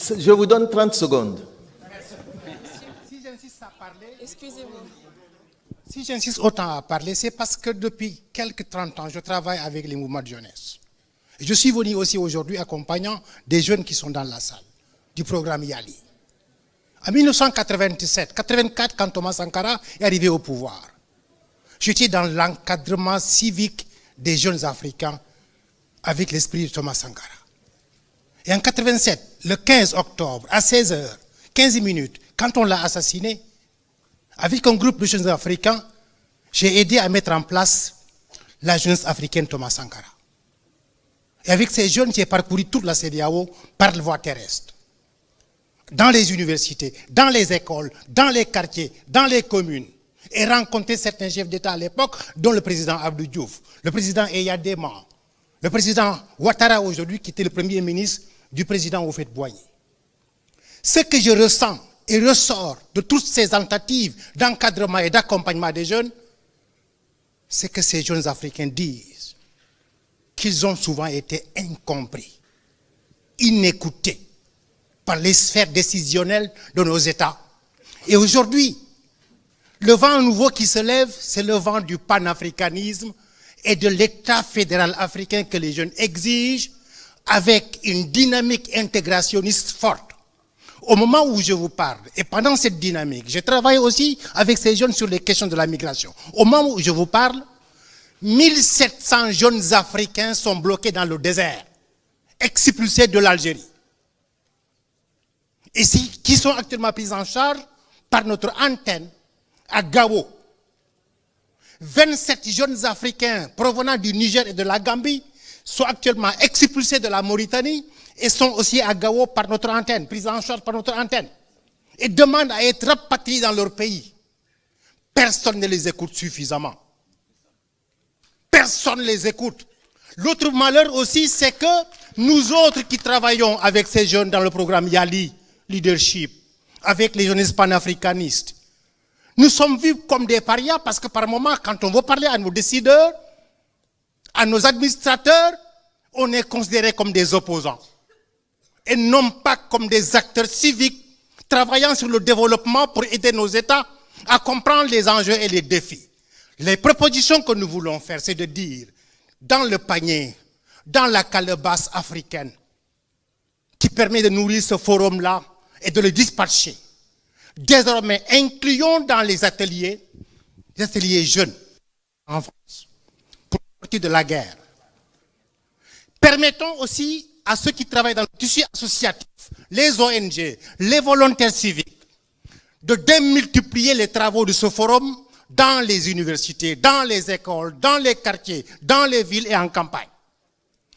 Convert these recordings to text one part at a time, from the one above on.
Je vous donne 30 secondes. Si j'insiste à parler, Excusez-moi. si j'insiste autant à parler, c'est parce que depuis quelques 30 ans, je travaille avec les mouvements de jeunesse. Et je suis venu aussi aujourd'hui accompagnant des jeunes qui sont dans la salle du programme Yali. En 1987-84, quand Thomas Sankara est arrivé au pouvoir, j'étais dans l'encadrement civique des jeunes Africains avec l'esprit de Thomas Sankara. Et en 87, le 15 octobre, à 16h, 15 minutes, quand on l'a assassiné, avec un groupe de jeunes Africains, j'ai aidé à mettre en place la jeunesse africaine Thomas Sankara. Et avec ces jeunes, j'ai parcouru toute la CEDEAO par la voie terrestre. Dans les universités, dans les écoles, dans les quartiers, dans les communes. Et rencontré certains chefs d'État à l'époque, dont le président Abdou Diouf, le président Eyadema, le président Ouattara aujourd'hui, qui était le premier ministre du président Houphouët-Boigny. Ce que je ressens et ressort de toutes ces tentatives d'encadrement et d'accompagnement des jeunes, c'est que ces jeunes Africains disent qu'ils ont souvent été incompris, inécoutés par les sphères décisionnelles de nos États. Et aujourd'hui, le vent nouveau qui se lève, c'est le vent du panafricanisme et de l'État fédéral africain que les jeunes exigent avec une dynamique intégrationniste forte. Au moment où je vous parle, et pendant cette dynamique, je travaille aussi avec ces jeunes sur les questions de la migration. Au moment où je vous parle, 1700 jeunes Africains sont bloqués dans le désert, expulsés de l'Algérie. Et qui sont actuellement pris en charge par notre antenne à Gao. 27 jeunes Africains provenant du Niger et de la Gambie sont actuellement expulsés de la Mauritanie et sont aussi à Gao par notre antenne, pris en charge par notre antenne, et demandent à être rapatriés dans leur pays. Personne ne les écoute suffisamment. Personne ne les écoute. L'autre malheur aussi, c'est que nous autres qui travaillons avec ces jeunes dans le programme Yali, Leadership, avec les jeunesses panafricanistes, nous sommes vus comme des parias parce que par moments, quand on veut parler à nos décideurs, à nos administrateurs, on est considérés comme des opposants et non pas comme des acteurs civiques travaillant sur le développement pour aider nos États à comprendre les enjeux et les défis. Les propositions que nous voulons faire, c'est de dire, dans le panier, dans la calebasse africaine, qui permet de nourrir ce forum-là et de le dispatcher, désormais incluons dans les ateliers jeunes en France, pour sortir de la guerre. Permettons aussi à ceux qui travaillent dans le tissu associatif, les ONG, les volontaires civiques, de démultiplier les travaux de ce forum dans les universités, dans les écoles, dans les quartiers, dans les villes et en campagne.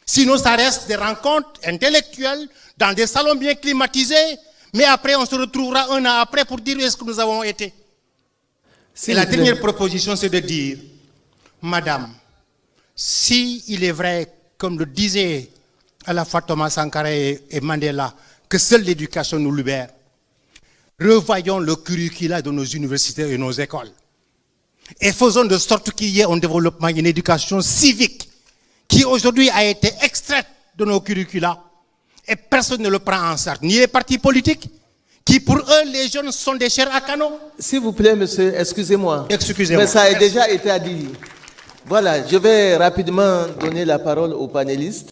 Sinon, ça reste des rencontres intellectuelles dans des salons bien climatisés, mais après, on se retrouvera un an après pour dire où est-ce que nous avons été. Et la dernière proposition, c'est de dire, Madame, si il est vrai, comme le disait à la fois Thomas Sankara et Mandela, que seule l'éducation nous libère, revoyons le curricula de nos universités et nos écoles. Et faisons de sorte qu'il y ait un développement, une éducation civique qui aujourd'hui a été extraite de nos curricula et personne ne le prend en charge, ni les partis politiques, qui pour eux, les jeunes sont des chairs à canon. S'il vous plaît, monsieur, excusez-moi. Excusez-moi. Mais ça a déjà été dit. Voilà, je vais rapidement donner la parole aux panélistes.